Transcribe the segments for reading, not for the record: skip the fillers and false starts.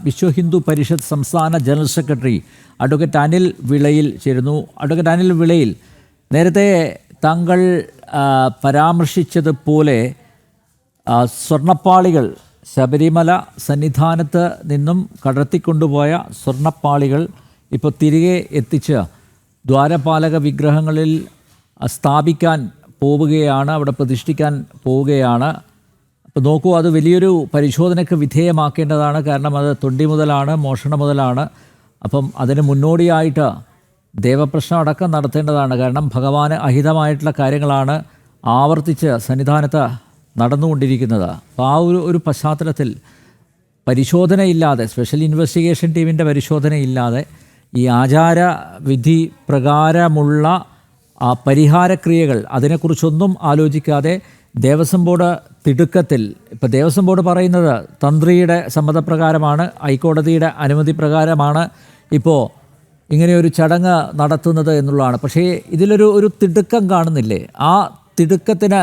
വിശ്വ ഹിന്ദു പരിഷത്ത് സംസ്ഥാന general secretary advocate Anil വിളയിൽ ചേരുന്നു. Advocate Anil വിളയിൽ, നേരത്തെ താങ്കൾ പരാമർശിച്ചതുപോലെ സ്വർണ്ണപ്പാളികൾ, ശബരിമല സന്നിധാനത്ത് നിന്നും കടത്തിക്കൊണ്ടുപോയ സ്വർണ്ണപ്പാളികൾ ഇപ്പോൾ തിരികെ എത്തിച്ച് ദ്വാരപാലക വിഗ്രഹങ്ങളിൽ സ്ഥാപിക്കാൻ പോവുകയാണ്, അവിടെ പ്രതിഷ്ഠിക്കാൻ പോവുകയാണ്. അപ്പോൾ നോക്കൂ, അത് വലിയൊരു പരിശോധനയ്ക്ക് വിധേയമാക്കേണ്ടതാണ്. കാരണം അത് തൊണ്ടി മുതലാണ്, മോഷണ മുതലാണ്. അപ്പം അതിന് മുന്നോടിയായിട്ട് ദേവപ്രശ്നം അടക്കം നടത്തേണ്ടതാണ്. കാരണം ഭഗവാന് അഹിതമായിട്ടുള്ള കാര്യങ്ങളാണ് ആവർത്തിച്ച് സന്നിധാനത്ത് നടന്നുകൊണ്ടിരിക്കുന്നത്. അപ്പോൾ ആ ഒരു പശ്ചാത്തലത്തിൽ പരിശോധനയില്ലാതെ, സ്പെഷ്യൽ ഇൻവെസ്റ്റിഗേഷൻ ടീമിൻ്റെ പരിശോധനയില്ലാതെ ഈ ആചാരവിധി പ്രകാരമുള്ള പരിഹാരക്രിയകൾ അതിനെക്കുറിച്ചൊന്നും ആലോചിക്കാതെ ദേവസ്വം ബോർഡ് തിടുക്കത്തിൽ, ഇപ്പോൾ ദേവസ്വം ബോർഡ് പറയുന്നത് തന്ത്രിയുടെ സമ്മതപ്രകാരമാണ്, ഹൈക്കോടതിയുടെ അനുമതി പ്രകാരമാണ് ഇപ്പോൾ ഇങ്ങനെയൊരു ചടങ്ങ് നടത്തുന്നത് എന്നുള്ളതാണ്. പക്ഷേ ഇതിലൊരു തിടുക്കം കാണുന്നില്ലേ? ആ തിടുക്കത്തിന്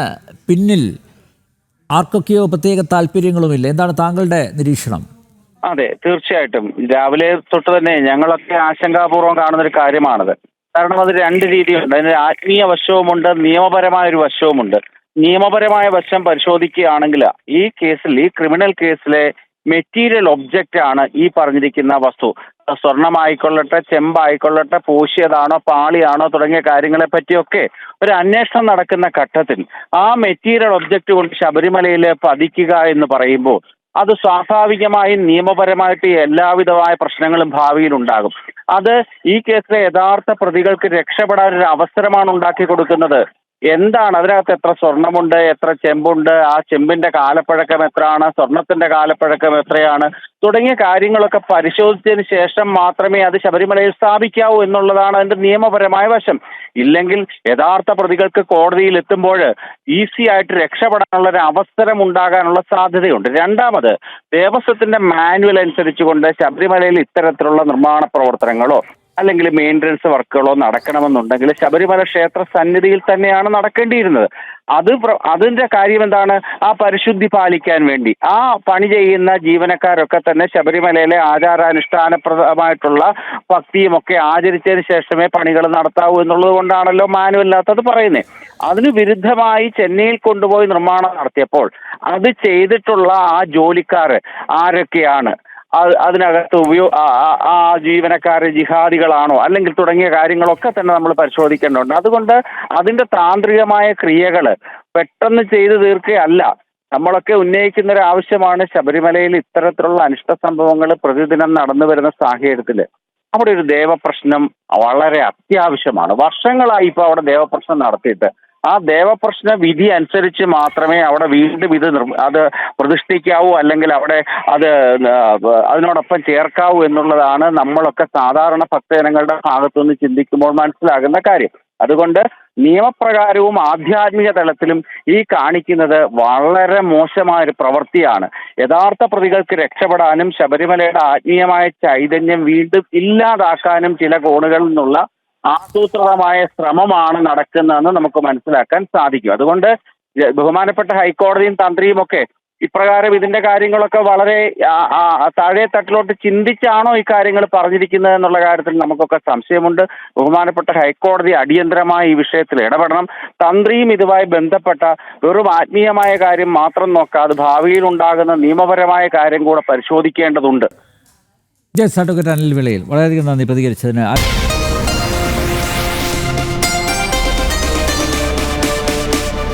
പിന്നിൽ ആർക്കൊക്കെയോ പ്രത്യേക താല്പര്യങ്ങളുമില്ല. എന്താണ് താങ്കളുടെ നിരീക്ഷണം? അതെ, തീർച്ചയായിട്ടും രാവിലെ തൊട്ട് തന്നെ ഞങ്ങളൊക്കെ ആശങ്കാപൂർവ്വം കാണുന്നൊരു കാര്യമാണത്. കാരണം അത് രണ്ട് രീതിയുണ്ട്. അതിന് ആത്മീയ വശവുമുണ്ട്, നിയമപരമായ ഒരു വശവുമുണ്ട്. നിയമപരമായ വശം പരിശോധിക്കുകയാണെങ്കിൽ ഈ കേസിൽ, ഈ ക്രിമിനൽ കേസിലെ മെറ്റീരിയൽ ഒബ്ജക്റ്റ് ആണ് ഈ പറഞ്ഞിരിക്കുന്ന വസ്തു. സ്വർണമായിക്കൊള്ളട്ടെ, ചെമ്പായിക്കൊള്ളട്ടെ, പൂശിയതാണോ പാളിയാണോ തുടങ്ങിയ കാര്യങ്ങളെ പറ്റിയൊക്കെ ഒരു അന്വേഷണം നടക്കുന്ന ഘട്ടത്തിൽ ആ മെറ്റീരിയൽ ഒബ്ജക്റ്റ് കൊണ്ട് ശബരിമലയിൽ പതിക്കുക എന്ന് പറയുമ്പോൾ അത് സ്വാഭാവികമായും നിയമപരമായിട്ട് എല്ലാവിധമായ പ്രശ്നങ്ങളും ഭാവിയിൽ ഉണ്ടാകും. അത് ഈ കേസിലെ യഥാർത്ഥ പ്രതികൾക്ക് രക്ഷപ്പെടാൻ ഒരു അവസരമാണ് ഉണ്ടാക്കി കൊടുക്കുന്നത്. എന്താണ് അതിനകത്ത്, എത്ര സ്വർണമുണ്ട്, എത്ര ചെമ്പുണ്ട്, ആ ചെമ്പിന്റെ കാലപ്പഴക്കം എത്രയാണ്, സ്വർണത്തിന്റെ കാലപ്പഴക്കം എത്രയാണ് തുടങ്ങിയ കാര്യങ്ങളൊക്കെ പരിശോധിച്ചതിന് ശേഷം മാത്രമേ അത് ശബരിമലയിൽ സ്ഥാപിക്കാവൂ എന്നുള്ളതാണ് അതിന്റെ നിയമപരമായ വശം. ഇല്ലെങ്കിൽ യഥാർത്ഥ പ്രതികൾക്ക് കോടതിയിൽ എത്തുമ്പോൾ ഈസി ആയിട്ട് രക്ഷപ്പെടാനുള്ള ഒരു അവസരം ഉണ്ടാകാനുള്ള സാധ്യതയുണ്ട്. രണ്ടാമത്, ദേവസ്വത്തിന്റെ മാനുവൽ അനുസരിച്ചുകൊണ്ട് ശബരിമലയിൽ ഇത്തരത്തിലുള്ള നിർമ്മാണ പ്രവർത്തനങ്ങളോ അല്ലെങ്കിൽ മെയിൻ്റനൻസ് വർക്കുകളോ നടക്കണമെന്നുണ്ടെങ്കിൽ ശബരിമല ക്ഷേത്ര സന്നിധിയിൽ തന്നെയാണ് നടക്കേണ്ടിയിരുന്നത്. അതിന്റെ കാര്യം എന്താണ്? ആ പരിശുദ്ധി പാലിക്കാൻ വേണ്ടി ആ പണി ചെയ്യുന്ന ജീവനക്കാരൊക്കെ തന്നെ ശബരിമലയിലെ ആചാരാനുഷ്ഠാനപ്രദമായിട്ടുള്ള ഭക്തിയുമൊക്കെ ആചരിച്ചതിന് ശേഷമേ പണികൾ നടത്താവൂ എന്നുള്ളത് കൊണ്ടാണല്ലോ മാനുവലിനകത്തത് പറയുന്നത്. അതിന് വിരുദ്ധമായി ചെന്നൈയിൽ കൊണ്ടുപോയി നിർമ്മാണം നടത്തിയപ്പോൾ അത് ചെയ്തിട്ടുള്ള ആ ജോലിക്കാർ ആരൊക്കെയാണ്, അതിനകത്ത് ആ ജീവനക്കാർ ജിഹാദികളാണോ അല്ലെങ്കിൽ തുടങ്ങിയ കാര്യങ്ങളൊക്കെ തന്നെ നമ്മൾ പരിശോധിക്കേണ്ടതുണ്ട്. അതുകൊണ്ട് അതിന്റെ താന്ത്രികമായ ക്രിയകൾ പെട്ടെന്ന് ചെയ്തു തീർക്കുകയല്ല. നമ്മളൊക്കെ ഉന്നയിക്കുന്ന ഒരു ആവശ്യമാണ്, ശബരിമലയിൽ ഇത്തരത്തിലുള്ള അനിഷ്ട സംഭവങ്ങൾ പ്രതിദിനം നടന്നു വരുന്ന സാഹചര്യത്തിൽ അവിടെ ഒരു ദേവപ്രശ്നം വളരെ അത്യാവശ്യമാണ്. വർഷങ്ങളായി ഇപ്പോൾ അവിടെ ദേവപ്രശ്നം നടത്തിയിട്ട് ആ ദേവപ്രശ്ന വിധി അനുസരിച്ച് മാത്രമേ അവിടെ വീണ്ടും അത് പ്രതിഷ്ഠിക്കാവൂ അല്ലെങ്കിൽ അവിടെ അതിനോടൊപ്പം ചേർക്കാവൂ എന്നുള്ളതാണ് നമ്മളൊക്കെ സാധാരണ ഭക്തജനങ്ങളുടെ ഭാഗത്തുനിന്ന് ചിന്തിക്കുമ്പോൾ മനസ്സിലാകുന്ന കാര്യം. അതുകൊണ്ട് നിയമപ്രകാരവും ആധ്യാത്മിക തലത്തിലും ഈ കാണിക്കുന്നത് വളരെ മോശമായൊരു പ്രവൃത്തിയാണ്. യഥാർത്ഥ പ്രതികൾക്ക് രക്ഷപ്പെടാനും ശബരിമലയുടെ ആത്മീയമായ ചൈതന്യം വീണ്ടും ഇല്ലാതാക്കാനും ചില കോണുകളിൽ നിന്നുള്ള ആസൂത്രിതമായ ശ്രമമാണ് നടക്കുന്നതെന്ന് നമുക്ക് മനസ്സിലാക്കാൻ സാധിക്കും. അതുകൊണ്ട് ബഹുമാനപ്പെട്ട ഹൈക്കോടതിയും തന്ത്രിയും ഒക്കെ ഇപ്രകാരം ഇതിന്റെ കാര്യങ്ങളൊക്കെ വളരെ താഴെ തട്ടിലോട്ട് ചിന്തിച്ചാണോ ഈ കാര്യങ്ങൾ പറഞ്ഞിരിക്കുന്നത് എന്നുള്ള കാര്യത്തിൽ നമുക്കൊക്കെ സംശയമുണ്ട്. ബഹുമാനപ്പെട്ട ഹൈക്കോടതി അടിയന്തരമായി ഈ വിഷയത്തിൽ ഇടപെടണം. തന്ത്രിയും ഇതുമായി ബന്ധപ്പെട്ട വെറും ആത്മീയമായ കാര്യം മാത്രം നോക്കാതെ ഭാവിയിൽ ഉണ്ടാകുന്ന നിയമപരമായ കാര്യം കൂടെ പരിശോധിക്കേണ്ടതുണ്ട്. അഡ്വക്കേറ്റ് അനിൽ വിളയിൽ വളരെയധികം നന്ദി പ്രതികരിച്ചതിന്.